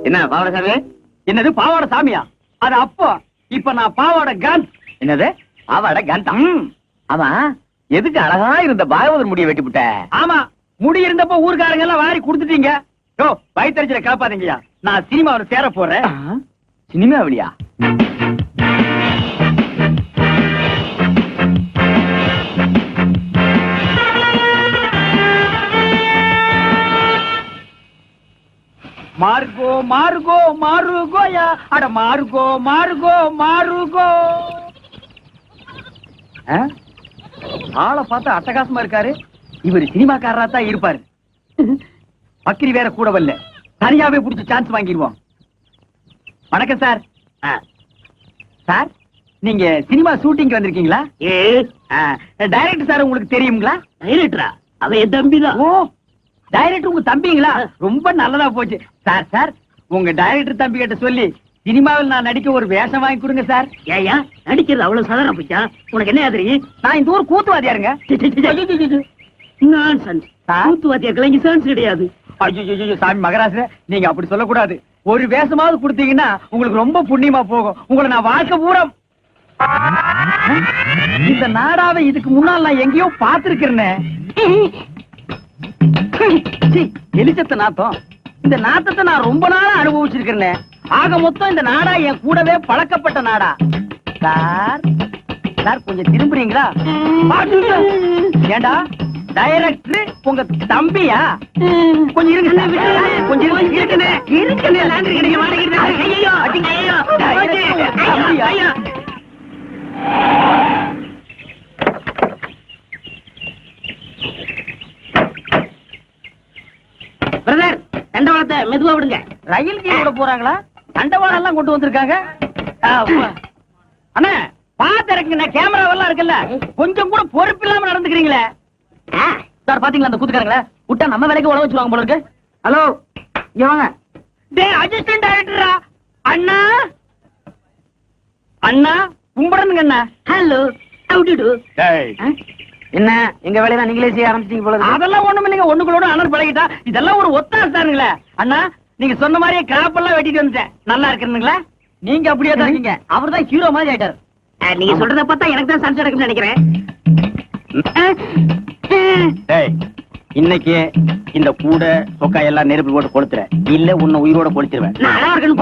என்ன பாவாடை சாமி? என்னது பாவாடை சாமியா? அது அப்போ. இப்ப நான் பாவாடை காந்த். என்னது பாவாடை காந்தா? ஆமா, எதுக்கு அழகா இருந்த பாகவதர் முடிய வெட்டிவிட்ட? ஆமா, முடி இருந்தப்ப ஊர்காரங்க எல்லாம் வாரி கொடுத்துட்டீங்க. யோ, வயிற்றுல காப்பாதீங்கயா. நான் சினிமாவில் சேர போறேன். சினிமாவிலியா? மார்கோ மார்கோ மாருகோயா, அட மார்கோ மார்கோ மாருகோ. ஆளை பார்த்தா அட்டகாசமா இருக்காரு. இவர் சினிமாக்காரரா தான் இருப்பாரு. பக்கிரி வேற கூட வரல, தனியாவே புடிச்சு சான்ஸ் வாங்கிடுவோம். வணக்கம் சார். சார், நீங்க சினிமா ஷூட்டிங் வந்திருக்கீங்களா? டைரக்டர் சார் உங்களுக்கு தெரியுங்களா? டைரக்டரா? அவன் என் தம்பி தான். ஓ, டைரக்டர் உங்க தம்பிங்களா? ரொம்ப நல்லதா போச்சு. சார் சார், உங்க டைரக்டர் தம்பி கிட்ட சொல்லி சினிமாவில் நான் நடிக்க ஒரு வேஷம் வாங்கி கொடுங்க சார். ஏயா நடிக்கிறது அவ்வளவு சாதாரண போச்சா? உனக்கு என்ன தெரியும்? நான் இந்த ஊர் கூத்துவாதியாருங்க. கூத்துவாத்தியாருக்கெல்லாம் இங்க சான்ஸ் கிடையாது. ஐயோ சாமி மகராச, நீங்க அப்படி சொல்லக்கூடாது. ஒரு வேஷமாவது கொடுத்தீங்கன்னா உங்களுக்கு ரொம்ப புண்ணியமா போகும். உங்களை நான் வாழ்க்கை பூரா இந்த நாடாவை இதுக்கு முன்னால் நான் எங்கேயோ பார்த்திருக்கிறேன். எலிச்சத்த நாத்தம். இந்த நாத்தத்தை நான் ரொம்ப நாளா அனுபவிச்சிருக்கிறேன். ஆக மொத்தம் இந்த நாடா என் கூடவே பழக்கப்பட்ட நாடா. சார் சார், கொஞ்சம் திரும்புறீங்களா? ஏண்டா டைரக்டர் உங்க தம்பியா? கொஞ்சம் இருங்க, கொஞ்சம் பிரதர், தண்டவாளத்தை மெதுவா விடுங்க. ரயில் கீழ விட போறாங்களா? தண்டவாளம் எல்லாம் கொண்டு வந்திருக்காங்க. அண்ணா பாத்து இருக்குங்க, கேமராவெல்லாம் இருக்குல்ல, கொஞ்சம் கூட பொறுப்பு இல்லாம நடந்துக்கிறீங்களே. சார் பாத்தீங்களா அந்த கூத்துக்காரங்கள? விட்டா நம்ம வேலைக்கு உழவு வச்சுருவாங்க போல இருக்கு. ஹலோ, இங்க வாங்க. டேய் அசிஸ்டன்ட் டைரக்டரா? அண்ணா அண்ணா கும்பிடுங்க அண்ணா. Hello, how do you do? என்ன எங்க வேலையெல்லாம் நீங்களே செய்ய ஆரம்பிச்சீங்க போல இருக்கு. அதெல்லாம் ஒண்ணும் இல்லைங்க, ஒண்ணுக்குள்ளோட அண்ணன் பழகிட்டா. இதெல்லாம் ஒரு ஒத்தாசை தானுங்களே. அண்ணா நீங்க சொன்ன மாதிரியே கிராப் எல்லாம் வெட்டிட்டு வந்துட்டேன். நல்லா இருக்குங்களா? நீங்க அப்படியே தான் இருக்கீங்க. அவர் தான் ஹீரோ மாதிரி ஆயிட்டாரு. நீங்க சொல்றத பார்த்தா எனக்கு தான் சான்ஸ் எடுக்கணும்னு நினைக்கிறேன். இன்னைக்கு இந்த கூட சொக்கா எல்லாம் நெருப்பு போட்டு கொளுத்துற, இல்ல உன்னை உயிரோட கொளுத்திடுவேன். நல்லா இருக்குன்னு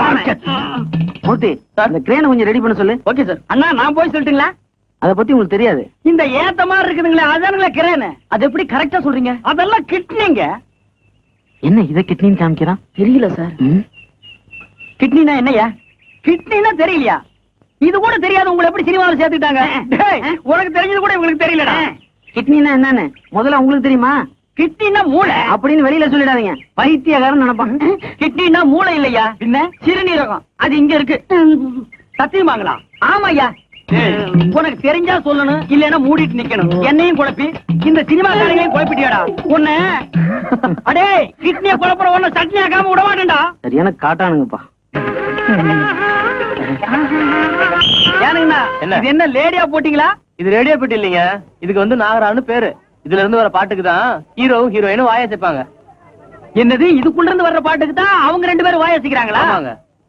மூர்த்தி, இந்த கிரேனை கொஞ்சம் ரெடி பண்ண சொல்லு. Okay sir. அண்ணா நான் போய் சொல்லட்டுங்களா? அத பத்தி உங்களுக்கு தெரியாது. இந்த ஏத்த மாதிரி இருக்குதுங்களே, அதானுங்களா கிரேன். அது எப்படி கரெக்டா சொல்றீங்க? அதெல்லாம் கிட்னிங்க. என்ன இத கிட்னின்னு காமிக்கிறான்? தெரியல சார். கிட்னினா என்னையா? கிட்னினா தெரியலையா? இது கூட தெரியாது. உங்களை எப்படி சினிமாவில் சேர்த்துட்டாங்க? உனக்கு தெரிஞ்சது கூட உங்களுக்கு தெரியலடா. கிட்னினா என்னன்னு முதல்ல உங்களுக்கு தெரியுமா? கிட்னினா மூளை அப்படின்னு வெளியில சொல்லிடாதீங்க, பைத்தியக்காரன் நினைப்பாங்க. கிட்னினா மூளை இல்லையா, பின்ன சிறுநீரகம். அது இங்க இருக்கு. சத்தியமாங்களா? ஆமாய்யா. உனக்கு தெரிஞ்சா சொல்லணும், இல்லன்னா மூடிட்டு நிக்கணும். என்னையும் குழப்பி இந்த சினிமா காரங்களையும் குழப்பிட்டியாடா உன்ன. அடே கிட்னிய குழப்பற உன்ன சட்னி ஆக்காம விட மாட்டேன்டா. சரியான காட்டானுங்கப்பா. ஏனுங்கண்ணா, இது என்ன லேடியா போட்டீங்களா? இது ரேடியோ பெட்டி இல்லைங்க, இதுக்கு வந்து நாகரான்னு பேரு. இதுல இருந்து வர பாட்டுக்கு தான் ஹீரோவும் ஹீரோயினும் வாய சேர்ப்பாங்க. என்னது, இதுக்குள்ள இருந்து வர்ற பாட்டுக்கு தான் அவங்க ரெண்டு பேரும் வாசிக்கிறாங்களா?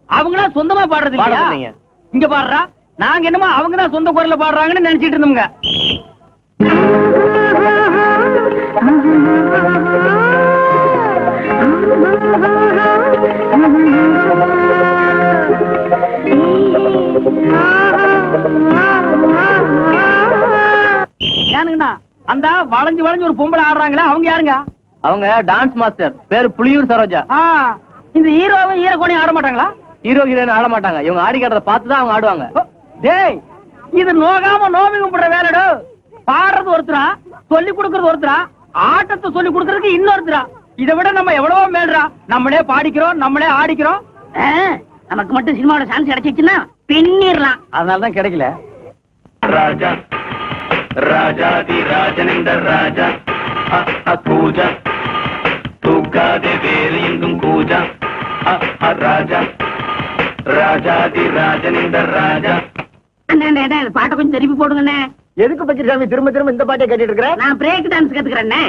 அவங்களா சொந்தமா பாடுறது இல்லையா? இங்க பாடுறா, நாங்க என்னமோ அவங்க தான் சொந்த குரல்ல பாடுறாங்கன்னு நினைச்சிட்டு இருந்தோங்க. ஏனுங்கண்ணா, அந்த வளைஞ்சு வளைஞ்சு ஒரு பொம்பளை ஆடுறாங்களா, அவங்க யாருங்க? அவங்க டான்ஸ் மாஸ்டர், பேரு புலியூர் சரோஜா. இந்த ஹீரோவும் ஹீரோகோனையும் ஆட மாட்டாங்களா? ஹீரோ ஹீரோயின் ஆட மாட்டாங்க. இவங்க ஆடி காட்டுறத பார்த்து தான் அவங்க ஆடுவாங்க. டேய், இது நோகாம நோமி கும்பிடுற வேலைடு. பாடுறது ஒருத்தரா, சொல்லி கொடுக்கறது ஒருத்தரா, ஆட்டத்தை சொல்லி கொடுக்கறதுக்கு இன்னொருத்தரா. இதை விட நம்ம எவ்வளவோ மேல்றா. நம்மளே பாடிக்கிறோம், நம்மளே ஆடிக்கிறோம். நமக்கு மட்டும் சினிமாவோட சான்ஸ் கிடைச்சிச்சுன்னா பின்னிடலாம். அதனாலதான் கிடைக்கல. ராஜா ராஜாதி ராஜனிந்த ராஜா பூஜா தூக்காதே வேறு எங்கும் பூஜா ராஜா ராஜாதி ராஜனிந்த ராஜா. பாட்டை கொஞ்சம் திருப்பி போடுங்கண்ணே. எதுக்கு பச்சிருக்காம திரும்ப திரும்ப இந்த பாட்டை கேட்டுட்டு இருக்கிற? நான் பிரேக் டான்ஸ் கத்துக்கிறேன்.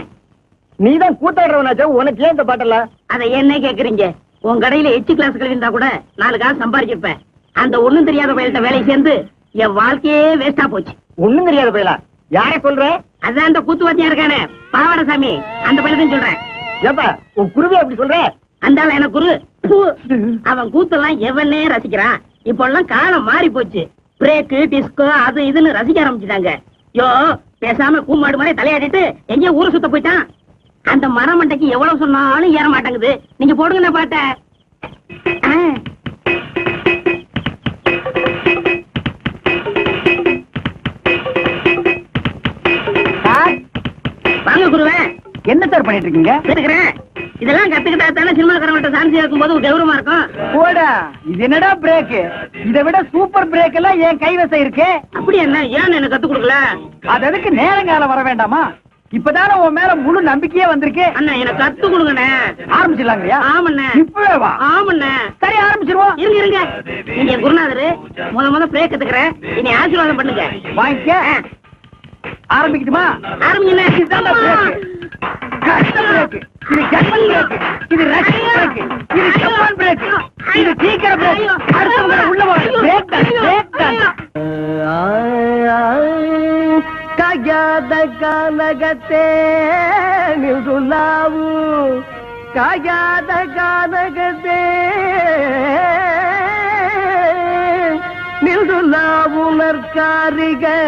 நீதான் கூத்தாடுறவனாச்சா, உனக்கு ஏன் இந்த பாட்டெல்லாம்? அதை என்ன கேக்குறீங்க? உன் கடையில 8 கிளாஸ் கழிந்தா கூட 4 காசு சம்பாதிச்சிருப்பேன். அந்த ஒண்ணும் தெரியாத பயில்கிட்ட வேலை சேர்ந்து என் வாழ்க்கையே வேஸ்டா போச்சு. ஒண்ணும் தெரியாது பையலா. யாரை சொல்ற? அதான் அந்த கூத்துவாத்தியா இருக்கானே பாவாடசாமி, அந்த பயில்தான் சொல்றேன். ஏப்பா உன் குருவே அப்படி சொல்ற? அந்த ஆளு எனக்கு குரு. பு. அவன் கூத்தெல்லாம் எவனே ரசிக்கிறான். இப்ப எல்லாம் காலம் மாறி போச்சு. பிரேக்கு டிஸ்கோ அது இதுன்னு ரசிக்க ஆரம்பிச்சுட்டாங்க. யோ பேசாம கூமாடு மாதிரி தலையாடிட்டு எங்கேயோ ஊரை சுத்த போயிட்டான். அந்த மரமண்டைக்கு எவ்வளவு சொன்னாலும் ஏற மாட்டேங்குது. நீங்க போடுங்க பாட்ட. வாங்க குருவே. என்ன சார் பண்ணிட்டு இருக்கீங்க? கேட்டுக்கிறேன். இதெல்லாம் கத்துக்கிட்டா தானே சினிமாக்காரங்கள்ட்ட சான்ஸ் இருக்கும்போது ஒரு கௌரவமா இருக்கும். போடா, இது என்னடா பிரேக்? இதை விட சூப்பர் பிரேக் எல்லாம் என் கைவசம் இருக்கு. அப்படி என்ன ஏன் எனக்கு கத்து கொடுக்கல? அது எதுக்கு நேரங்காலம் வர வேண்டாமா? இப்பதானே உன் மேல முழு நம்பிக்கையே வந்திருக்கு. அண்ணா எனக்கு கத்து கொடுங்கண்ணே. ஆரம்பிச்சிடலாங்கய்யா? ஆமண்ணே. இப்பவே வா. ஆமண்ணே. சரி ஆரம்பிச்சிருவோம். இருங்க இருங்க. நீங்க என் குருநாதரு. முத பிரேக் கத்துக்கிறேன். இனி ஆசீர்வாதம் பண்ணுங்க. வாங்கிக்க. ஆரம்பிக்கட்டுமா? ஆரம்பிங்கண்ணே. இதுதான் பிரேக். கஷ்டம் பிரேக். இது ஜப்பன் பிரேக். இது ரஷ்யன் பிரேக். இது ஜப்பான் பிரேக். இது சீக்கிரம் பிரேக். அடுத்தவங்க உள்ள வா. பிரேக் தான். பிரேக் தான். ಕಾಗ್ಯಾದ ಗಾನಗತೆ ನಿಲ್ದುಲಾವು ಕಾಗ್ಯಾದ ಗಾನಗತೆ ನಿಲ್ದುಲಾವು ನರ್ಕಾರಿಗೆ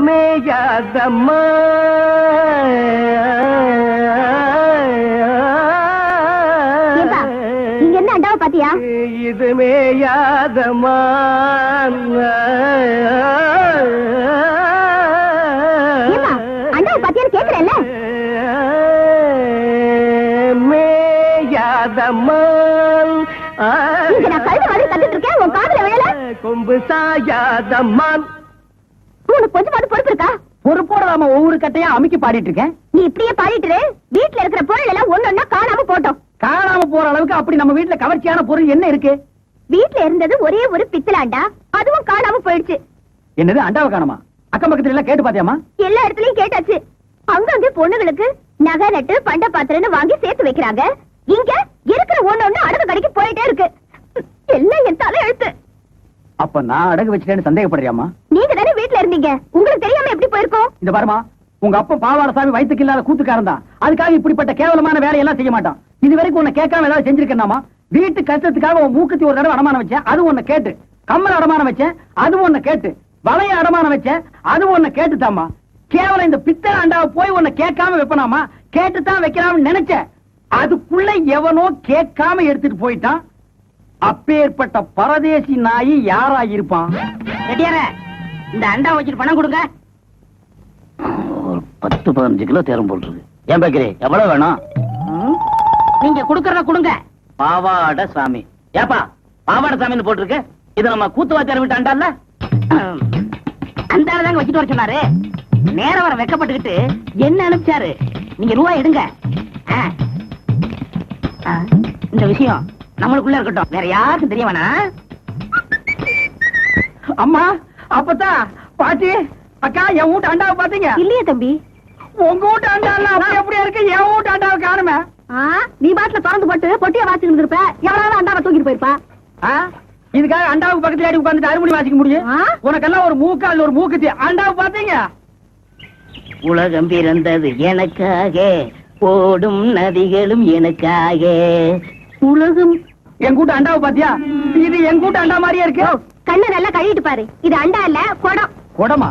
மேயாதம்மா நீங்க என்ன அண்டாவை பாத்தியா? இது மேயாதம்மா அண்டாவை பாத்தியான்னு கேக்குறேன்ல. மேயாதம்மா இங்க நான் கழுத மாதிரி கத்துட்டு இருக்கேன். உன் காதுல விழல. கொம்பு சாயாதம்மா. உனக்கு கொஞ்சமாவது பொறுப்பு இருக்கா? பொறுப்போட நாம ஒவ்வொரு கட்டையா அமுக்கி பாடிட்டு இருக்கேன். நீ இப்படியே பாடிட்டு வீட்டுல இருக்கிற பொருள் எல்லாம் ஒன்னொன்னா காணாம போட்டோம். காணாம போற அளவுக்கு அப்படி நம்ம வீட்டுல கவர்ச்சியான பொருள் என்ன இருக்கு? வீட்டுல இருந்தது ஒரே ஒரு பித்தளாண்டா, அதுவும் காணாம போயிடுச்சு. என்னது அண்டாவை காணாமா? அக்கம் பக்கத்துல எல்லாம் கேட்டு பாத்தியாமா? எல்லா இடத்துலயும் கேட்டாச்சு. அங்கங்க பொண்ணுகளுக்கு நகை நட்டு பண்ட பாத்திரன்னு வாங்கி சேர்த்து வைக்கிறாங்க. இங்க இருக்கிற ஒண்ணு அடகு கடைக்கு போயிட்டே இருக்கு. எல்லாம் என் தலை எழுத்து. அப்ப நான் அடகு வச்சுட்டேன்னு சந்தேகப்படுறியாமா? நீங்க தானே வீட்டுல இருந்தீங்க, உங்களுக்கு தெரியாம எப்படி போயிருக்கோம்? இந்த பாருமா, உங்க அப்பா பாவாடசாமி வயிற்றுக்கு இல்லாத கூத்துக்காரன் தான். அதுக்காக இப்படிப்பட்ட கேவலமான வேலையெல்லாம் செய்ய மாட்டான். இது வரைக்கும் உன்னை கேட்காம ஏதாவது செஞ்சிருக்கேனாமா? வீட்டு கஷ்டத்துக்காக உன் மூக்குத்தி ஒரு தடவை அடமானம் வச்சேன், அது உன்னை கேட்டு. கம்மல் அடமானம் வச்சேன், அது உன்னை கேட்டு. வளைய அடமானம் வச்சேன், அது உன்னை கேட்டுதாமா. கேவலம் இந்த பித்தளை அண்டாவை போய் உன்னை கேட்காம வைப்பனாமா? கேட்டுத்தான் வைக்கலாம்னு நினைச்சேன். அதுக்குள்ள எவனோ கேட்காம எடுத்துட்டு போயிட்டான். அப்பேற்பட்ட பரதேசி நாயி யாரா இருப்பான்? ரெடியார இந்த அண்டா வச்சுட்டு பணம் கொடுங்க. ஒரு 10-15 கிலோ தேரம் போட்டுருக்கு. ஏன் பேக்கரி எவ்வளவு வேணும்? நீங்க கொடுக்கறத கொடுங்க. பாவாட சாமி. ஏப்பா பாவாட சாமின்னு போட்டிருக்கு. இது நம்ம கூத்துவாத்தியார் வீட்டு அண்டால. அந்த ஆளு தாங்க வச்சுட்டு வர சொன்னாரு. நேரம் வர வெக்கப்பட்டுக்கிட்டு என்ன அனுப்பிச்சாரு. நீங்க ரூபாய் எடுங்க. இந்த விஷயம் நம்மளுக்குள்ள இருக்கட்டும், வேற யாருக்கும் தெரிய வேணாம். அம்மா, அப்பத்தா, பாட்டி, அக்கா, என் வீட்டு அண்டாவை பாத்தீங்க? இல்லையே தம்பி. உங்க வீட்டு அண்டால அப்படி அப்படியே இருக்கு, என் வீட்டு அண்டாவை காணுமே. நீ பாட்டுல திறந்து போட்டு பொட்டிய வாசிட்டு இருப்ப. எவ்வளவு அண்டாவை தூக்கிட்டு போயிருப்பா. இதுக்காக அண்டாவுக்கு பக்கத்துல அடி உட்கார்ந்துட்டு அறுமணி வாசிக்க முடியும்? உனக்கெல்லாம் ஒரு மூக்கால் ஒரு மூக்குத்தி. அண்டாவை பாத்தீங்க? உலகம் பிறந்தது எனக்காக, ஓடும் நதிகளும் எனக்காக. உலகம். என் கூட்ட அண்டாவை பாத்தியா? இது என் கூட்ட அண்டா மாதிரியே இருக்கு. கண்ணை நல்லா கழுவிட்டு பாரு. இது அண்டா இல்ல, குடம். குடமா?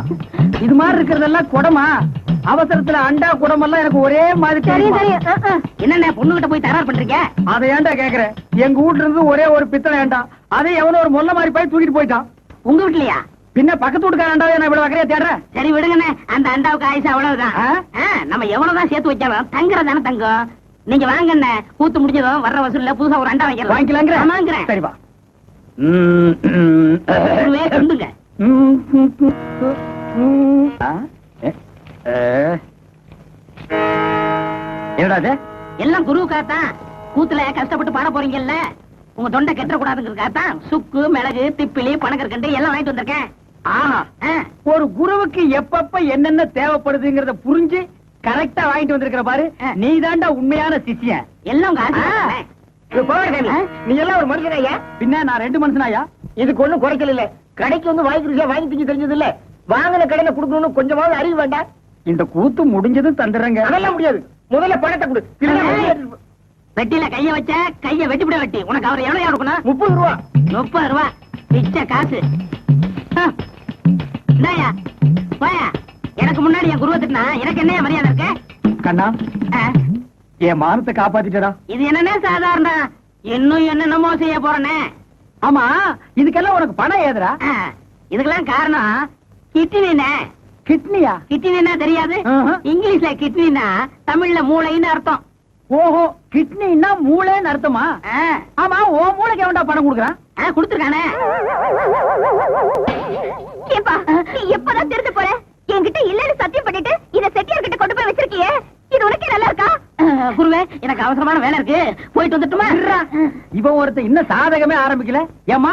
இது மாதிரி இருக்கிறதெல்லாம் குடமா? அவசரத்துல அண்டா குடமெல்லாம் எனக்கு ஒரே மாதிரி தெரியும். என்னென்ன பொண்ணுகிட்ட போய் தகராறு பண்றீங்க? அதை ஏன்டா கேக்குறேன்? எங்க வீட்டுல இருந்து ஒரே ஒரு பித்தளை ஏண்டா, அதை எவனோ ஒரு மொல்ல மாதிரி போய் தூக்கிட்டு போயிட்டான். உங்க வீட்லயா? பின்ன பக்கத்து வீட்டுக்கார அண்டாவை நான் இவ்வளவு வகையா தேடுறேன். சரி விடுங்கண்ணே, அந்த அண்டாவுக்கு ஆயுசு அவ்வளவுதான். நம்ம எவ்வளவுதான் சேர்த்து வைக்கலாம், தங்குறதானே தங்கம். நீங்க வாங்கண்ணே, கூத்து முடிஞ்சதும் வர்ற வசூல்ல புதுசா ஒரு அண்டா வாங்கிக்கலாங்கிறேன். வாங்குறேன். சரிவா. சொல்லுங்க. என்னடா எல்லாம் குருவுக்காகத்தான். கூத்துல கஷ்டப்பட்டு பாட போறீங்கல்ல, உங்க தொண்டை கெட்ட கூடாதுங்கிறதுக்காகத்தான் சுக்கு மிளகு திப்பிலி பனகற்கண்டு எல்லாம் வாங்கிட்டு வந்திருக்கேன். ஆஹா, ஆ, ஒரு குருவுக்கு எப்பப்ப என்னென்ன தேவைப்படுதுங்கிறத புரிஞ்சு கரெக்டா வாங்கிட்டு வந்திருக்கிற பாரு. நீ தாண்டா உண்மையான சிஷ்யன். எல்லாம் உங்க ஆசீர்வாதமே. நீ எல்லாம் ஒரு மனுஷனாயா? பின்ன நான் 2 மனுஷனாயா? இதுக்கு ஒண்ணும் குறைச்சல் இல்ல. கடைக்கு வந்து வாங்கி ருசியா வாங்கி திங்க தெரிஞ்சது இல்ல. வாங்கின கடையில குடுக்கணும்னு கொஞ்சமாவது அறிவு வேண்டாம். இந்த கூத்து முடிஞ்சதும் தந்துடுறேங்க. அதெல்லாம் முடியாது. முதல்ல பணத்தை கொடு. வெட்டில கைய வச்ச கைய வெட்டிவிட வெட்டி. உனக்கு அவர் எவ்வளவு கொடுக்கணும்? 30 ரூபா. 30 ரூபா பிச்சை காசு. இந்தாயா போயா. எனக்கு முன்னாடி என் குருவை திட்டினா எனக்கு என்ன மரியாதை இருக்கு? கண்ணா, ஆ, என் மானத்தை காப்பாத்திட்டடா. இது என்னன்னே சாதாரண, இன்னும் என்னென்னமோ செய்ய போறேனே. ஆமா, இதுக்கெல்லாம் உனக்கு பணம் ஏதுடா? ஆ, இதுக்கெல்லாம் காரணம் கிட்னினே. கிட்னியா? கிட்னினா தெரியாது? ஆஹா. இங்கிலீஷ்ல கிட்னினா தமிழ்ல மூளைன்னு அர்த்தம். ஓஹோ, கிட்னின்னா மூளைன்னு அர்த்தமா? ஆ, ஆமா, ஓ மூளைக்கு எவன்டா பணம் கொடுக்குறான்? ஆ, கொடுத்துருக்கானே. ஏப்பா நீ எப்பதான் திருந்து போற? என்கிட்ட இல்லன்னு சத்தியம் பண்ணிட்டு இத செட்டியார் கிட்ட கொண்டு போய் வச்சிருக்கியே, இது உனக்கே நல்லா இருக்கா? குருவே, எனக்கு அவசரமான வேலை இருக்கு, போயிட்டு வந்துட்டுமா? இவன் ஒருத்தன் இன்னும் சாதகமே ஆரம்பிக்கல. ஏமா,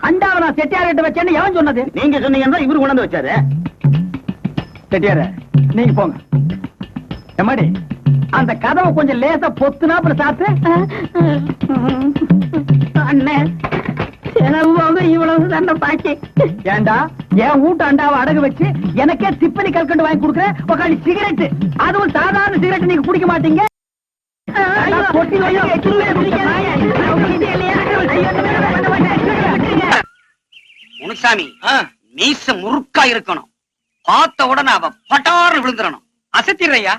அண்டாவை நான் செட்டியார்கிட்ட வச்சேன்னு எவன் சொன்னது? நீங்க சொன்னீங்கன்னா இவரு கொண்டு வந்து வச்சாரு. செட்டியார, நீங்க போங்க. எம்மாடி, அந்த கதவை கொஞ்சம் லேசா பொத்துனா அப்புறம் சாத்து. அண்ணே, செலவு போக இவ்வளவு தண்டை பாக்கி. ஏண்டா, என் வீட்டு அண்டாவை அடகு வச்சு எனக்கே திப்பலி கல்கண்டு வாங்கி கொடுக்குறேன். உக்காந்து சிகரெட், அதுவும் சாதாரண சிகரெட் நீங்க குடிக்க மாட்டீங்க. பொட்டி வைங்க, சில்லுல குடிக்காதீங்க. முனுசாமி, மீச முறுக்கா இருக்கணும். பார்த்த உடனே அவ பட்டாறு விழுந்துடணும். அசத்திடுறையா?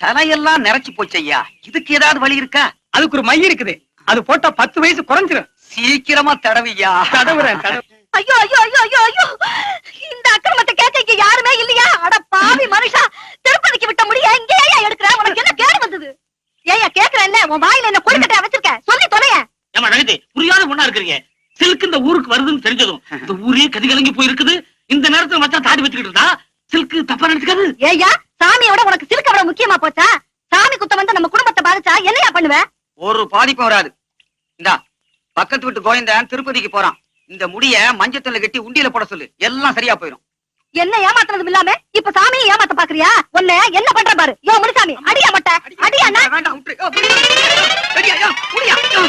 தலையெல்லாம் நிறைச்சு போச்சு ஐயா. இதுக்கு ஏதாவது வழி இருக்கா? அதுக்கு ஒரு மை இருக்குது, அது போட்டா 10 வயசு குறைஞ்சிரும். சீக்கிரமா தடவையா. தடவுறேன். ஐயோ ஐயோ ஐயோ ஐயோ ஐயோ, இந்த அக்கிரமத்தை கேட்க இங்க யாருமே இல்லையா? அட பாவி மனுஷா, திருப்பதிக்கு விட்ட முடிய இங்கே ஏன் எடுக்கிற? உனக்கு என்ன கேடு வந்தது? ஏயா கேக்குறேன்ல, உன் வாயில என்ன கொழுக்கட்டையா வச்சிருக்க? சொல்லி தொலைய. ஏமா நகத்து புரியாத பொண்ணா இருக்கிறீங்க. சில்க் இந்த ஊருக்கு வருதுன்னு தெரிஞ்சதும் இந்த ஊரே கதிகலங்கி போயிருக்குது. இந்த நேரத்துல மச்சான் தாடி வச்சுக்கிட்டு இருந்தா சில்க் தப்பா நினைச்சுக்காது. ஏயா, சாமியோட உனக்கு சிலுக்கு அவ்வளவு முக்கியமா போச்சா? சாமி குத்தம் வந்து நம்ம குடும்பத்தை பாதிச்சா என்னையா பண்ணுவ? ஒரு பாதிப்பு வராது. இந்தா பக்கத்து வீட்டு கோயந்தன் திருப்பதிக்கு போறான். இந்த முடிய மஞ்சத்துல கட்டி உண்டியில போட சொல்லு, எல்லாம் சரியா போயிடும். என்ன ஏமாத்துறதும் இல்லாம இப்ப சாமியை ஏமாத்த பாக்குறியா? உன்னை என்ன பண்ற பாரு. யோ முனுசாமி, அடியா மட்ட அடியா. வேண்டாம், விட்டுரு. ரெடியா? யா, முடியா? யா,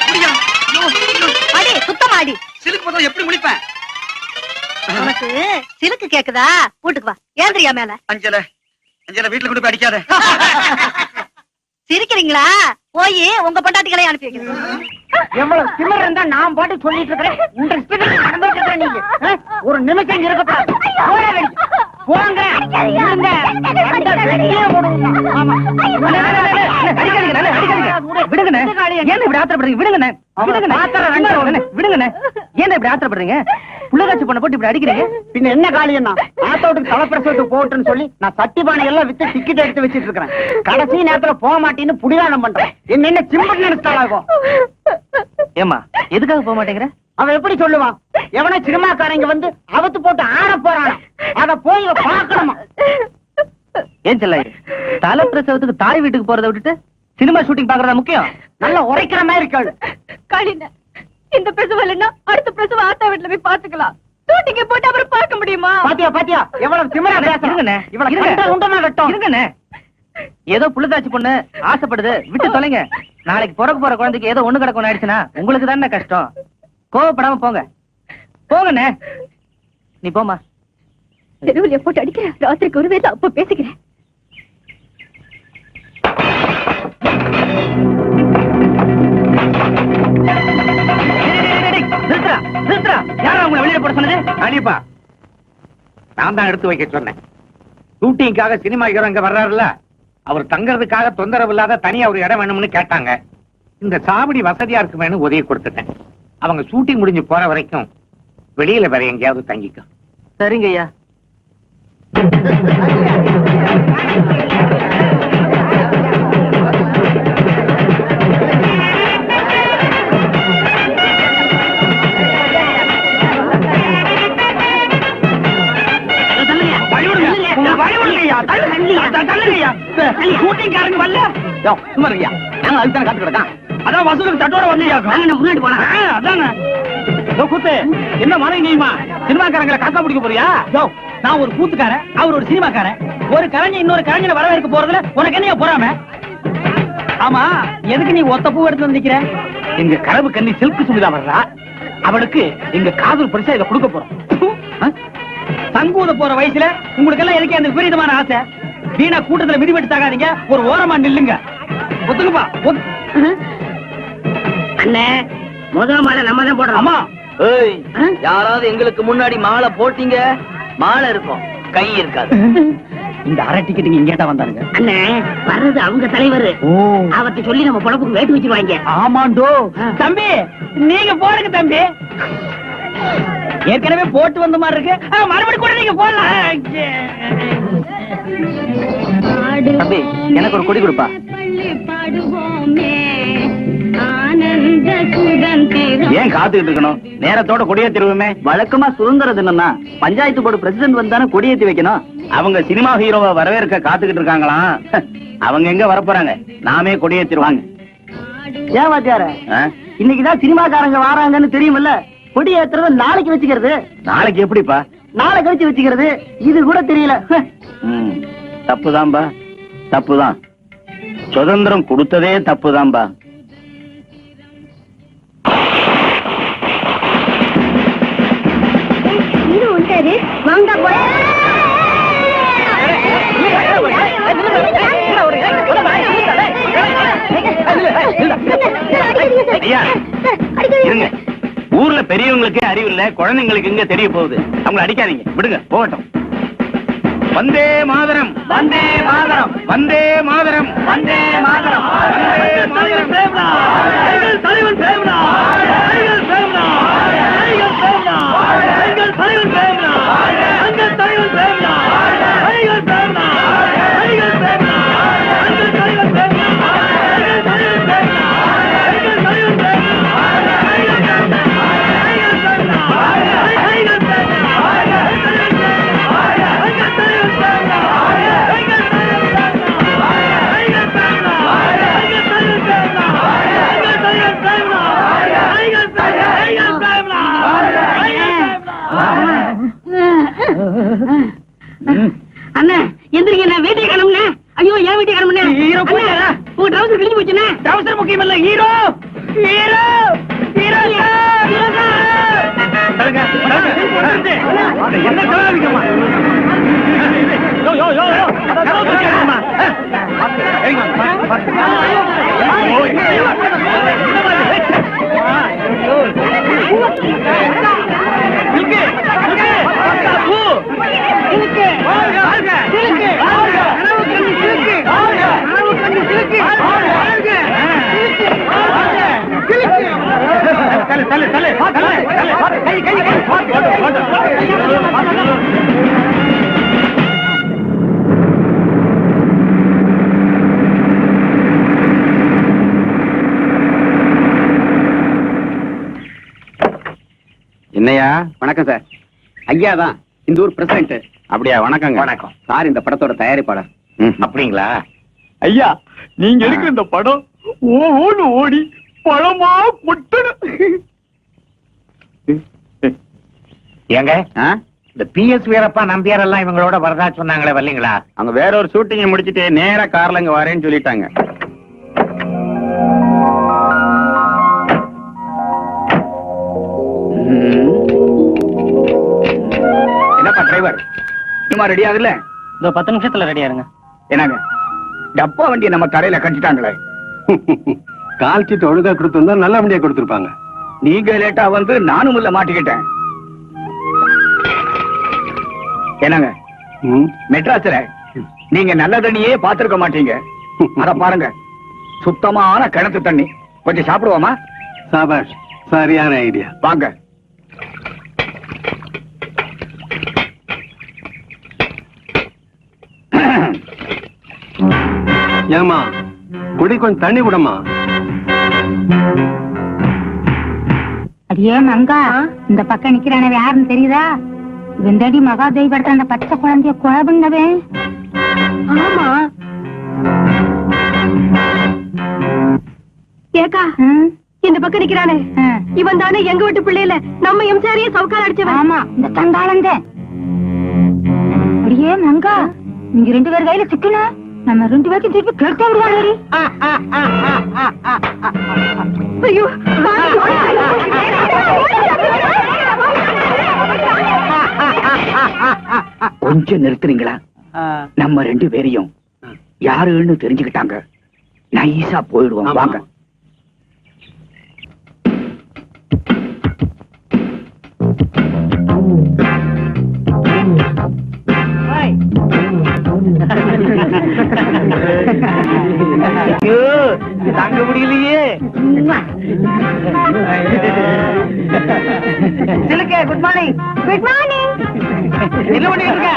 முடியா? யோ, யோ. அடி சுத்தமா அடி. சிலுக்கு போதும் எப்படி முடிப்பேன்? உனக்கு சிலுக்கு கேக்குதா? வீட்டுக்கு வா, ஏந்திரியா மேல. அஞ்சல வீட்டுல கொண்டு போய் அடிக்காத. சிரிக்கிறீங்களா? போய் உங்க பொண்டாட்டிகளை அனுப்பி வைக்கிறேன். எவ்வளவு திமிர் இருந்தா நான் பாட்டு சொல்லிட்டு இருக்கிறேன். இந்த ஸ்பீடுக்கு நடந்துட்டு இருக்கிற நீங்க ஒரு நிமிஷம் இங்க இருக்கக்கூடாது. போங்க, இருங்க. அந்த வெட்டியே போடுங்க. ஆமா. விடுங்கண்ணே, ஏன் இப்படி ஆத்திரப்படுறீங்க? விடுங்கண்ணே, விடுங்கண்ணே, ஏன் இப்படி ஆத்திரப்படுறீங்க? புள்ளகாட்சி பண்ண போட்டு இப்படி அடிக்கிறீங்க. பின்ன என்ன காளியண்ணா, ஆத்தோட்டுக்கு தலைப்பிரசவத்துக்கு போட்டுன்னு சொல்லி நான் சட்டி பானை எல்லாம் வித்து டிக்கெட் எடுத்து வச்சிட்டு இருக்கிறேன். கடைசி நேரத்துல போக மாட்டேன்னு புடிவாதம் பண்றேன். என்ன சிம்பட்டு நினைச்சாலாகும். ஏமா, எதுக்காக போக மாட்டேங்கிற? அவன் எப்படி சொல்லுவான்? எவனா சினிமாக்காரங்க வந்து அவத்து போட்டு ஆட போறானா, அத போய் பாக்கணுமா? ஏன் செல்லாயிரு, தலை பிரசவத்துக்கு தாய் வீட்டுக்கு போறதை விட்டுட்டு சினிமா ஷூட்டிங் பாக்குறதா முக்கியம்? நல்லா உரைக்கிற மாதிரி இருக்காது. காளின, இந்த பிரசவம் இல்லைன்னா அடுத்த பிரசவம் ஆத்தா வீட்டுல போய் பாத்துக்கலாம். ஷூட்டிங்க போட்டு அப்புறம் பார்க்க முடியுமா? பாத்தியா எவ்வளவு திமிரா இருங்கண்ணே, பேசுறேன். இவ்வளவு கண்ட உண்டமா வெட்டும். இருங்கண்ணே, ஏதோ புள்ளதாச்சி பொண்ணு ஆசைப்படுது, விட்டு தொலைங்க. நாளைக்கு பிறக்க போற குழந்தைக்கு ஏதோ ஒண்ணு கிடக்கும் ஆயிடுச்சுன்னா உங்களுக்கு தானே கஷ்டம். கோவப்படாம போங்க, போங்கண்ணே. நீ போமா. தெருவில போட்டு அடிக்கிறேன். ராத்திரிக்கு ஒரு வேலை அப்ப பேசிக்கிறேன். யாரா உங்களை வெளியில போட சொன்னது? அனிப்பா, நான் தான் எடுத்து வைக்க சொன்னேன். ஷூட்டிங்காக சினிமா ஹீரோ இங்க வர்றாருல்ல, அவர் தங்கறதுக்காக தொந்தரவு இல்லாத தனியா ஒரு இடம் வேணும்னு கேட்டாங்க. இந்த சாவடி வசதியா இருக்குமேனு உதவி கொடுத்துட்டேன். அவங்க ஷூட்டிங் முடிஞ்சு போற வரைக்கும் வெளியில வேற எங்கேயாவது தங்கிக்கும். சரிங்க ஐயா. அதான் வசூலுக்கு தட்டோட வந்தியாக்கும். வாங்க, நான் முன்னாடி போலாம். அதானே கூத்து என்ன மனை நீமா சினிமாக்காரங்களை காக்கா பிடிக்க போறியா? நான் ஒரு கூத்துக்காரன், அவர் ஒரு சினிமாக்காரன். ஒரு கலைஞன் இன்னொரு கலைஞனை வரவேற்க போறதுல உனக்கு என்ன போறாம? ஆமா, எதுக்கு நீ ஒத்த பூ எடுத்து வந்திருக்கிற? எங்க கனவு கண்ணி சில்க் சுடிதா வர்றா, அவளுக்கு எங்க காதல் பரிசா இதை கொடுக்க போறோம். தங்கூத போற வயசுல உங்களுக்கு எல்லாம் எதுக்கு அந்த விபரீதமான ஆசை? வீணா கூட்டத்துல விடுபட்டு தாகாதீங்க, ஒரு ஓரமா நில்லுங்க. ஒத்துக்குப்பா. அண்ணே, முதல் மாலை நம்ம தான் போடுறோம். ஆமா. யாராவது எங்களுக்கு முன்னாடி மாலை போட்டீங்க, மாலை இருக்கும், கை இருக்காது. இந்த அரை டிக்கெட் இங்கேட்டா வந்தாருங்க. அண்ணே, வர்றது அவங்க தலைவர். அவர்கிட்ட சொல்லி நம்ம பொழப்புக்கு வேட்டு வச்சிருவாங்க. ஆமாண்டோ. தம்பி நீங்க போடுங்க தம்பி. ஏற்கனவே போட்டு வந்த மாதிரி இருக்கு, மறுபடியும் கூட நீங்க போடலாம். தம்பி, எனக்கு ஒரு கொடி கொடுப்பா. ஏன் காத்துக்கிட்டு இருக்கணும்? நேரத்தோட கொடியேத்திருவோமே. வழக்கமா சுதந்திர தினம்னா பஞ்சாயத்து போர்டு பிரசிடென்ட் வந்தானே கொடியேத்தி வைக்கணும். அவங்க சினிமா ஹீரோவை வரவேற்க காத்துக்கிட்டு இருக்காங்களாம். அவங்க எங்க வரப்போறாங்க? நாமே கொடியேத்திருவாங்க. ஏன் வாத்தியார, இன்னைக்குதான் சினிமாக்காரங்க வராங்கன்னு தெரியுமில்ல, கொடி ஏத்துறது நாளைக்கு வச்சுக்கிறது. நாளைக்கு எப்படிப்பா? நாளை கழிச்சு வச்சுக்கிறது. இது கூட தெரியல. தப்புதான்பா, தப்புதான். சுதந்திரம் கொடுத்ததே தப்புதான்பா. இது உண்டாரு, வாங்க போய். ஐயா, இருங்க. ஊர்ல பெரியவங்களுக்கே அறிவு இல்ல, குழந்தைங்களுக்கு எங்க தெரிய போகுது? அவங்களை அடிக்காதீங்க, விடுங்க போகட்டும். வந்தே மாதரம், வந்தே மாதரம், வந்தே மாதரம், வந்தே மாதரம், தலைவன் பேவனா, தலைவன் பேவனா, தலைவன் பேவனா, எங்கள் தலைவன் பேவனா, எங்கள் தலைவன் பேவனா, தலைவன் பேவனா, எங்கள் பேவனா, எங்கள் தலைவன் பேவனா, எங்கள் தலைவன் பேவனா, எங்கள் தலைவன் பேவனா, அண்ணா எந்திரிங்க, நான் வீட்டுக்கு கிளம்புங்க. ஐயோ, ஏன் வீட்டுக்கு கிளம்புங்க? உங்க ட்ரௌசர் கிழிஞ்சு போச்சுண்ணே. ட்ரௌசர் முக்கியம் இல்ல, ஹீரோ ஹீரோ ஹீரோ என்ன கலாவிக்கமா? என்னையா? வணக்கம் சார். ஐயா தான் இந்த ஊர் பிரசிடென்ட். அப்படியா? வணக்கங்க. வணக்கம் சார், இந்த படத்தோட தயாரிப்பாளர். அப்படிங்களா? ஐயா, நீங்க எடுக்கிற இந்த படம் ஓடு ஓடி பழமா கொட்டணும். ஏங்க, இந்த PS வீரப்பா நம்பியார் எல்லாம் இவங்களோட வரதா சொன்னாங்களே, வரலீங்களா? அவங்க வேற ஒரு ஷூட்டிங் முடிச்சிட்டு நேரா கார்ல இங்க வரேன்னு சொல்லிட்டாங்க. என்னப்பா டிரைவர், சும்மா ரெடி ஆகுதுல? இந்த 10 நிமிஷத்துல ரெடியா இருங்க. என்னங்க, டப்பா வண்டியை நம்ம தரையில கட்டிட்டாங்களே. கால் சீட்டு ஒழுங்கா கொடுத்திருந்தா நல்ல வண்டியா கொடுத்திருப்பாங்க. நீங்க லேட்டா வந்து நானும் உள்ள மாட்டிக்கிட்டேன். என்னங்க, மெட்ராஸ்ல நீங்க நல்ல தண்ணியே பாத்துருக்க மாட்டீங்க. அத பாருங்க, சுத்தமான கிணத்து தண்ணி. கொஞ்சம் சாப்பிடுவோமா? சாபாஷ், சரியான ஐடியா. வாங்க. ஏமா, குடி கொஞ்சம் தண்ணி விடமா. அடியே மங்கா, இந்த பக்கம் நிக்கிறானே யாருன்னு தெரியுதா? வெந்தடி மகாதேவி படத்த அந்த பச்சை குழந்தைய குழம்புங்கவே. ஆமா, ஏக்கா இந்த பக்கம் நிக்கிறானே இவன் தானே எங்க வீட்டு பிள்ளையில நம்ம எம்சாரியே சவுக்கால அடிச்சவன். ஆமா இந்த தண்டாளங்க. அடியே மங்கா, நீங்க 2 பேர் கையில சிக்கன நம்ம 2 பேருக்கு திருப்பி கேட்டா விடுவாரு. ஐயோ கொஞ்சம் நிறுத்துறீங்களா? நம்ம 2 பேரையும் யாருன்னு தெரிஞ்சுக்கிட்டாங்க. நைஸா போயிடுவோம் வாங்க. தாங்க முடியலையே. Good morning. Good morning. என்ன பண்ணிட்டு இருக்க?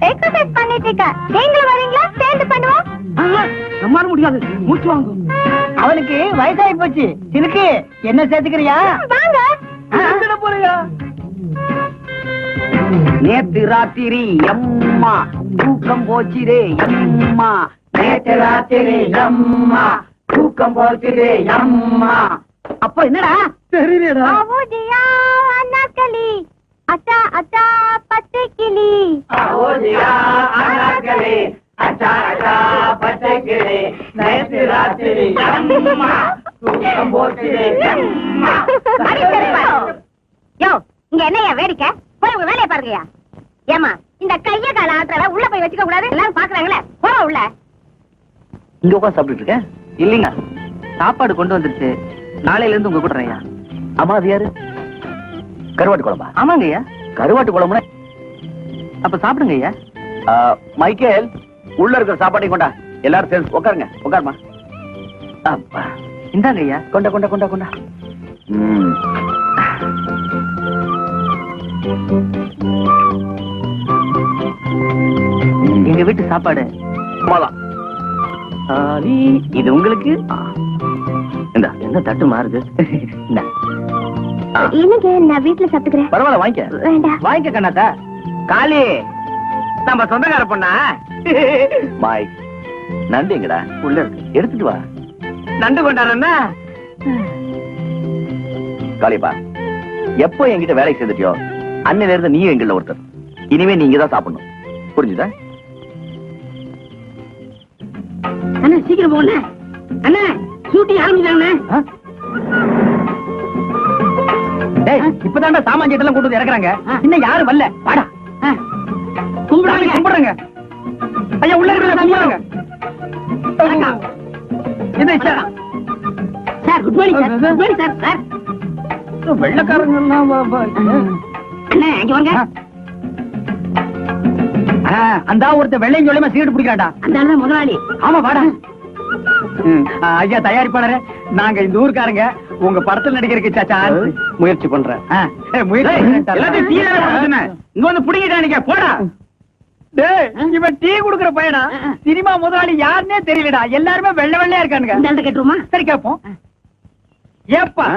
எக்ஸர்சைஸ் பண்ணிட்டு இருக்க. நீங்களும் வரீங்களா? சேர்ந்து பண்ணுவோம். நம்மால முடியாது, மூச்சு வாங்கும். அவனுக்கு வயசாகி போச்சு. சிலுக்கு என்ன சேர்த்துக்கிறியா? வாங்க. போறியா? நேத்து ராத்திரி அம்மா தூக்கம் போச்சுதே அம்மா. நேத்து ராத்திரி அம்மா தூக்கம் போச்சுதே அம்மா. அப்ப என்னடா தெரியலடா. அவதியா அண்ணாக்களி அச்சா அச்சா பச்சை கிளி. அவதியா அண்ணாக்களி அச்சா அச்சா பச்சை கிளி. நேத்து ராத்திரி அம்மா தூக்கம் போச்சுதே அம்மா. யோ இங்க என்னையா வேடிக்கை? போய் உங்க வேலையை பாருங்கயா. ஏமா இந்த கைய கால ஆற்றல உள்ள போய் வச்சுக்க கூடாது. எல்லாரும் பாக்குறாங்களே, போற உள்ள. இங்க உட்காந்து சாப்பிட்டு இருக்க? இல்லீங்க, சாப்பாடு கொண்டு வந்துருச்சு. நாளையில இருந்து உங்க கூட ஐயா. அம்மா அது யாரு? கருவாட்டு குழம்பா? ஆமாங்க ஐயா. கருவாட்டு குழம்புனா அப்ப சாப்பிடுங்க ஐயா. மைக்கேல், உள்ள இருக்கிற சாப்பாட்டையும் கொண்டா. எல்லாரும் சேர்ந்து உட்காருங்க. உட்காருமா. அப்பா இந்தாங்க ஐயா. கொண்டா கொண்டா கொண்டா கொண்டா. எங்க வீட்டு சாப்பாடு இது உங்களுக்கு. இந்த என்ன தட்டு மாறுது? இல்லங்க நான் வீட்டுல சாப்பிட்டுக்கிறேன். பரவாயில்ல, வாங்கிக்க. வேண்டாம். வாங்கிக்க கண்ணாத்தா. காளி, நம்ம சொந்தக்கார பொண்ணா? மாய், நண்டு எங்கடா? உள்ள இருக்கு, எடுத்துட்டு வா. நண்டு கொண்டாடுறா? காளிப்பா, எப்போ என்கிட்ட வேலைக்கு சேர்ந்துட்டியோ அன்னையில இருந்து நீயும் எங்கள ஒருத்தர். இனிமே நீங்க தான் சாப்பிடணும், புரிஞ்சுதா? அண்ணா சீக்கிரம் போங்க அண்ணா. ஷூட்டிங் ஆரம்பிச்சாங்க. இப்பதான்டா சாமான் எல்லாம் கொண்டு வந்து இறக்குறாங்க. இன்னும் யாரும் வரல. வாடா கும்பிடுறாங்க. கும்பிடுறாங்க. ஐயா உள்ள இருக்கிற கும்பிடுறாங்க. Sir good morning sir. Good morning sir. Sir வெள்ளக்காரங்க அண்ணா இங்க வாங்க. அந்த ஒருத்த வெள்ளையும் சொல்லியமா சீட்டு பிடிக்கிறாடா. அந்த ஆளு தான் முதலாளி. ஆமா வாடா. ஐயா தயாரிப்பாளரே, நாங்க இந்த ஊருக்காரங்க உங்க படத்துல நடிக்கிறதுக்கு சான்ஸ் முயற்சி பண்றேன். இங்க வந்து புடிங்கிட்டானுங்க. போடா. இவன் டீ குடுக்குற பையனா? சினிமா முதலாளி யாருன்னே தெரியலடா. எல்லாருமே வெள்ளை வெள்ளையா இருக்கானுங்க. இந்த ஆள்கிட்ட கேட்டுருமா? சரி கேப்போம். ஏப்பா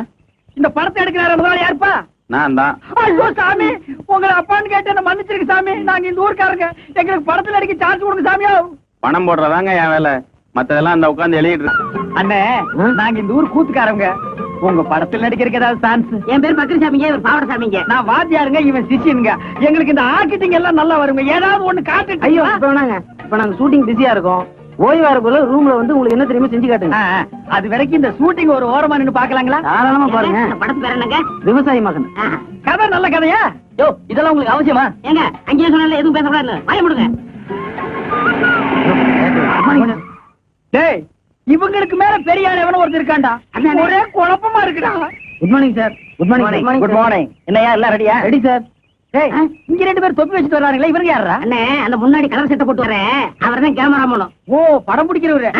இந்த படத்தை எடுக்கிற முதலாளி யாருப்பா? நான் தான். ஐயோ சாமி, உங்களை அப்பான்னு கேட்டு மன்னிச்சிருக்கு சாமி. நாங்க இந்த ஊருக்காரங்க, எங்களுக்கு படத்துல நடிக்க சான்ஸ் கொடுங்க சாமியா. பணம் போடுறதாங்க என் வேலை, மத்ததெல்லாம் அந்த உட்கார்ந்து எழுதிட்டு இருக்கு. அண்ணே, நாங்க இந்த ஊர் கூத்துக்காரங்க. உங்க படத்துல நடிக்கிறதுக்கு ஏதாவது சான்ஸ்? என் பேர் பக்கரி சாமிங்க, இவர் பாவட சாமிங்க. நான் வாத்தியாருங்க, இவன் சிஷியனுங்க. எங்களுக்கு இந்த ஆர்கிட்டிங் எல்லாம் நல்லா வருங்க. ஏதாவது ஒண்ணு காட்டு. ஐயோ இப்ப வேணாங்க. இப்ப நாங்க ஷூட்டிங் பிஸியா இருக்கோம். ஓய்வா இருக்குள்ள ரூம்ல வந்து உங்களுக்கு என்ன தெரியுமா செஞ்சு காட்டுங்க. அது வரைக்கும் இந்த ஷூட்டிங் ஒரு ஓரமா நின்னு பாக்கலாங்களா? தாராளமா பாருங்க. இந்த படத்து பேர் என்னங்க? விவசாயி மகன். கதை நல்ல கதையா? யோ இதெல்லாம் உங்களுக்கு அவசியமா? ஏங்க அங்கேயே சொன்னால எதுவும் பேசக்கூடாது. வாய முடுங்க. டேய், இவங்களுக்கு மேல பெரிய ஆள் எவனோ ஒருத்தர் இருக்காண்டா. ஒரே குழப்பமா இருக்குடா. Good morning sir. Good morning. Good morning. என்னையா எல்லாம் ரெடியா? Ready sir. டேய், இங்க 2 பேர் தொப்பி வச்சுட்டு வர்றாங்களே, இவங்க யாரா? அண்ணே அந்த முன்னாடி கலர் சட்டை போட்டு வரேன், அவர் தான் கேமராமேன். ஓ, படம் பிடிக்கிறவரு.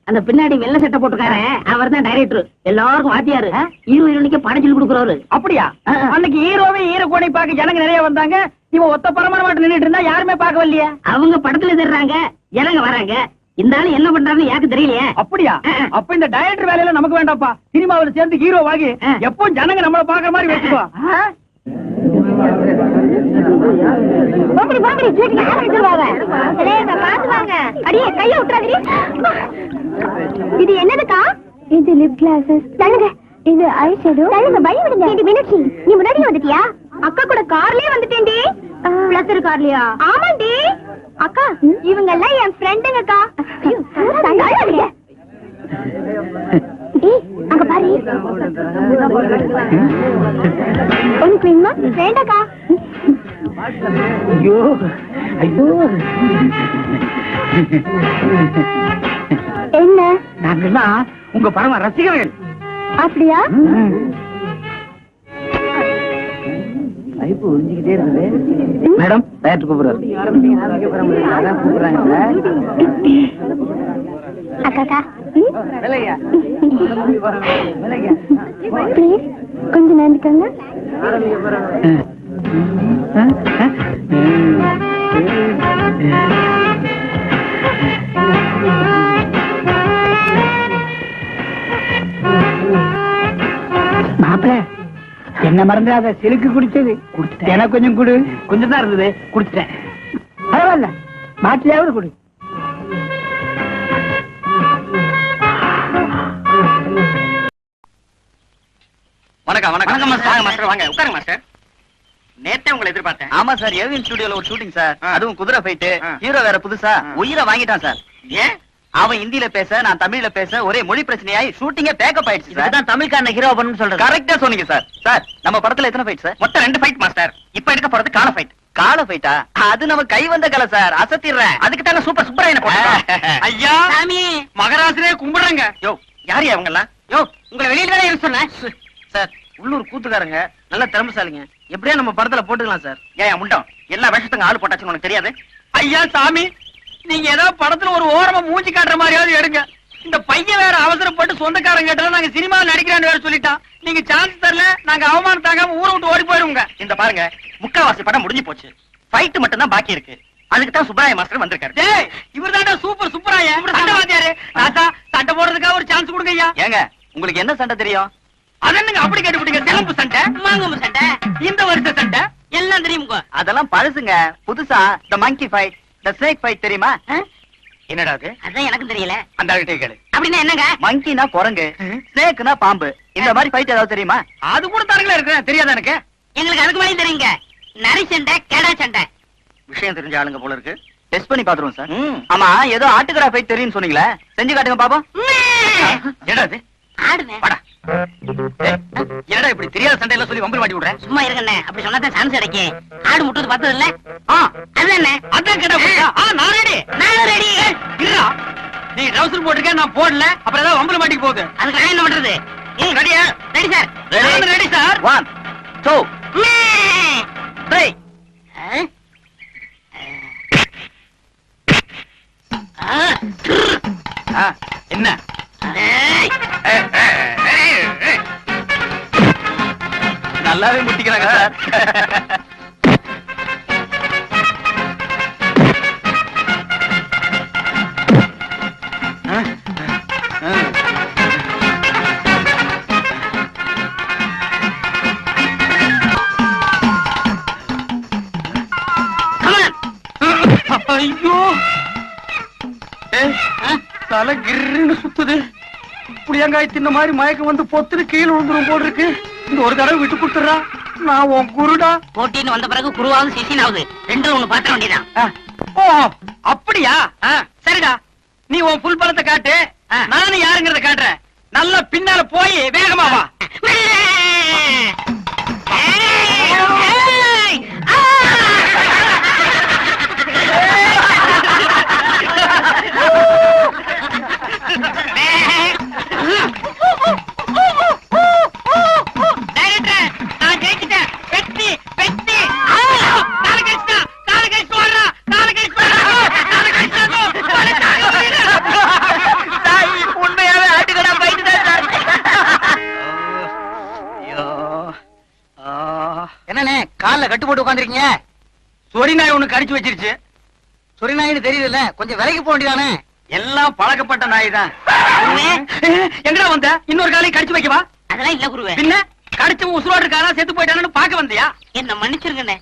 அந்த பின்னாடி வெள்ளை சட்டை போட்டுக்காரு, அவர் தான் டைரக்டர். எல்லாருக்கும் வாத்தியாரு. ஹீரோ ஹீரோனிக்கு படம் சொல்லி கொடுக்குறவரு. அப்படியா? அன்னைக்கு ஹீரோவே ஹீரோ கோணை பார்க்க ஜனங்க நிறைய வந்தாங்க. இவன் ஒத்த பரமான மாட்டு நின்னுட்டு இருந்தா யாருமே பார்க்க வரலையே. அவங்க படத்துல தர்றாங்க, ஜனங்க வராங்க. இந்த ஆளு என்ன பண்றாருன்னு யாருக்கு தெரியலையே. அப்படியா? அப்ப இந்த டைரக்டர் வேலையில நமக்கு வேண்டாம்ப்பா. சினிமாவில் சேர்ந்து ஹீரோ வாங்கி எப்போ ஜனங்க நம்மள பாக்குற மாதிரி வச்சுக்கோ. இது என்னதுக்கா? இது லிப் கிளாஸஸ் தள்ளுங்க. இது ஐ ஷேடோ தள்ளுங்க. வழி விடுங்க. இது மீனாட்சி, நீ முன்னாடியே வந்துட்டியா? அக்கா கூட கார்லயே வந்துட்டேன்டி. பிளஸர் கார்லயா? ஆமாண்டி. அக்கா இவங்க எல்லாம் என் ஃப்ரெண்டுங்கக்கா. தள்ளாதீங்க. ஏய் அங்க பாரு. உனக்கு வேணுமா? வேண்டாக்கா. ஐயோ ஐயோ, என்ன நாங்கெல்லாம் உங்க பரம ரசிகர்கள். அப்படியா? மேடம் டயர் கூப்பிடுறாரு. அக்காக்கா ப்ளீஸ் கொஞ்சம் நேர்ந்துக்கங்க. மாப்பிள என்ன மறந்துடாத, சிலுக்கு குடிச்சது எனக்கு கொஞ்சம் குடு. கொஞ்சம் தான் இருந்தது, குடிச்சிட்டேன். பரவாயில்ல, மாட்டிலாவது குடு. வணக்கம் வணக்கம் மாஸ்டர். வாங்க உட்காருங்க மாஸ்டர். நேத்தே உங்களை எதிர்பார்த்தேன். ஆமா சார், ஏவிஎன் ஸ்டுடியோல ஒரு ஷூட்டிங் சார். அதுவும் குதிரை ஃபைட். ஹீரோ வேற புதுசா உயிரை வாங்கிட்டான் சார். ஏன்? அவன் ஹிந்தில பேச, நான் தமிழ்ல பேச, ஒரே மொழி பிரச்சனையாயி ஷூட்டிங்கே பேக்கப் ஆயிடுச்சு. இதுதான் தமிழ்காரன ஹீரோ பண்ணனும் சொல்றது. கரெக்ட்டா சொன்னீங்க சார். சார் நம்ம படத்துல எத்தனை ஃபைட் சார்? மொத்தம் 2 ஃபைட் மாஸ்டர். இப்போ எடுக்க போறது கால ஃபைட். கால ஃபைட்டா? அது நம்ம கை வந்த கலை சார். அசத்திடுறேன். அதுக்கு தான சூப்பர் சூப்பராயன போட்டோம். ஐயா சாமி மகராசரே கும்பிடுறாங்க. யோ யார் அவங்க எல்லாம்? யோ உங்களை வெளியில தானே இருக்க சொன்னேன் சார். உள்ளூர் கூத்துக்காரங்க நல்ல திறமைசாலிங்க. எப்படியா நம்ம படத்துல போட்டுக்கலாம் சார். ஏன் முண்டம் எல்லா வேஷத்துக்கு ஆளு போட்டாச்சுன்னு உனக்கு தெரியாது? ஐயா சாமி, நீங்க ஏதோ படத்துல ஒரு ஓரமா மூஞ்சி காட்டுற மாதிரியாவது எடுங்க. இந்த பையன் வேற அவசரப்பட்டு சொந்தக்காரங்க கேட்டா நாங்க சினிமாவில் நடிக்கிறான்னு வேற சொல்லிட்டான். நீங்க சான்ஸ் தரல, நாங்க அவமானம் தாங்காம ஊரை விட்டு ஓடி போயிடுவோங்க. இந்த பாருங்க, முக்காவாசி படம் முடிஞ்சு போச்சு. ஃபைட் மட்டும் தான் பாக்கி இருக்கு. அதுக்கு தான் சுப்ராய மாஸ்டர் வந்திருக்காரு. டேய் இவர் தான்டா சூப்பர் சுப்ராய. சண்டை வாத்தியாரு. தாத்தா சண்டை போடுறதுக்காக ஒரு சான்ஸ் கொடுங்க ஐயா. ஏங்க உங்களுக்கு என்ன சண்டை தெரியும்? அதென்னங்க அப்படி கேட்டுவிட்டீங்க? சிலம்பு சண்டை, மாங்கம்பு சண்டை, இந்த வருஷ சண்டை எல்லாம் தெரியுங்க. அதெல்லாம் பழசுங்க. புதுசா தி மங்கி ஃபைட், தி ஸ்னேக் ஃபைட் தெரியுமா? என்னடா அது? அதான் எனக்கு தெரியல. அந்த ஆள்கிட்ட கேளு. அப்படின்னா என்னங்க? மங்கினா குரங்கு, ஸ்னேக்னா பாம்பு. இந்த மாதிரி ஃபைட் ஏதாவது தெரியுமா? அது கூட தரங்களா இருக்கு. தெரியாதா எனக்கு? எங்களுக்கு அதுக்கு மேலே தெரியுங்க. நரி சண்டை, கெடா சண்டை. விஷயம் தெரிஞ்ச ஆளுங்க போல இருக்கு. டெஸ்ட் பண்ணி பாத்துருவோம் சார். ஆமா, ஏதோ ஆட்டுக்கடா ஃபைட் தெரியும்னு சொன்னீங்களே, செஞ்சு காட்டுங்க பாப்போம். என்னடா அது? ஆடுனே. வாடா. என்னடா இப்படி தெரியாத சண்டையில சொல்லி வம்பு மாட்டி விடுறேன்? சும்மா இருங்கண்ணே, அப்படி சொன்னா சான்ஸ் கிடைக்கும். ஆடு முட்டது பார்த்தது இல்ல? அதுதானே. அதான் கேட்டா நான் ரெடி. நான் ரெடி. இருடா, நீ ட்ரவுசர் போட்டுக்க, நான் போடல. அப்புறம் ஏதாவது வம்பு மாட்டிக்கு போகுது. அதுக்கு நான் என்ன பண்றது? ரெடியா? Ready sir. Ready sir. 1 2 3. என்ன நல்லாவே முட்டிக்கிறாங்க சார். ஐயோ தலை கிருன்னு சுத்துது. புளியங்காய் தின்ன மாதிரி மயக்கம் வந்து பொத்துன்னு கீழே விழுந்துரும் போல் இருக்கு. இந்த ஒரு தடவை விட்டு கொடுத்துறா. நான் உன் குருடா. போட்டின்னு வந்த பிறகு குருவாவது சிசினாவது ரெண்டு ஒண்ணு பாத்திர வேண்டியதான். ஓ அப்படியா? சரிடா, நீ உன் புல் பலத்தை காட்டு, நானும் யாருங்கிறத காட்டுறேன். நல்லா பின்னால போய் வேகமா வா. என்னண்ணே கால்ல கட்டு போட்டு உட்காந்துருக்கீங்க? சொரி நாய் ஒண்ணு கடிச்சு வச்சிருச்சு. சொரி நாயின்னு தெரியல, கொஞ்சம் விலைக்கு போக வேண்டியதானே? எல்லாம் பழக்கப்பட்ட நாய் தான். எங்கடா வந்த? இன்னொரு காலையும் கடிச்சு வைக்கவா? அதெல்லாம் இல்ல குருவே. பின்ன கடிச்சு உசுரோடு இருக்காரா செத்து போயிட்டானு பாக்க வந்தியா? என்ன மன்னிச்சிருங்கண்ணே,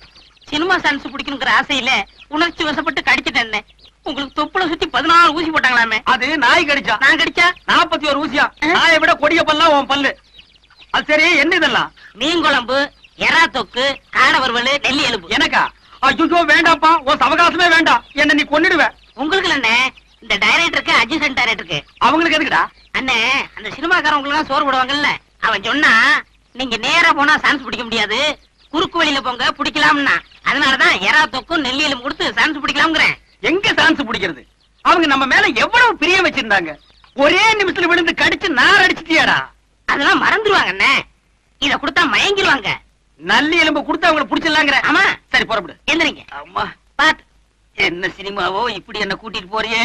சினிமா சான்ஸ் பிடிக்கணுங்கிற ஆசையில உணர்ச்சி வசப்பட்டு கடிச்சிட்டேன். உங்களுக்கு தொப்புல சுத்தி 14 ஊசி போட்டாங்களாமே. அது நாய் கடிச்சா. நான் கடிச்சா 41 ஊசியா. நாயை விட கொடிய பல்லா உன் பல்லு. அது சரி, என்ன இதெல்லாம்? மீன் குழம்பு, எறா தொக்கு, காடை வறுவல், நெல்லி எலும்பு. எனக்கா? ஐயோ வேண்டாப்பா, உன் சவகாசமே வேண்டாம். என்ன நீ கொன்னுடுவ. உங்களுக்கு அண்ணே, இந்த டைரக்டருக்கு அசிஸ்டன்ட் டைரக்டருக்கு. அவங்களுக்கு எதுக்குடா? அண்ணே, அந்த சினிமாக்காரங்களுக்கு எல்லாம் சோறு போடுவாங்கல்ல, அவன் சொன்னா நீங்க நேரா போனா சான்ஸ் பிடிக்க முடியாது, குறுக்கு வழியில போங்க பிடிக்கலாம்னா. அதனாலதான் எறா தொக்கும் நெல்லி எலும்பு கொடுத்து சான்ஸ் பிடிக்கலாம்ங்கிறேன். எங்க சான்ஸ் பிடிக்கிறது? அவங்க நம்ம மேல எவ்வளவு பிரியம் வச்சிருந்தாங்க. ஒரே நிமிஷத்துல விழுந்து கடிச்சு நார் அடிச்சிட்டியாடா. அதெல்லாம் மறந்துருவாங்க அண்ணே, இத கொடுத்தா மயங்கிருவாங்க. நல்லி எலும்பு கொடுத்து அவங்களை புடிச்சிடலாங்கிற. ஆமா. சரி புறப்படு. எந்திரிங்க. அம்மா, பாத்து. என்ன சினிமாவோ இப்படி என்ன கூட்டிட்டு போறியே.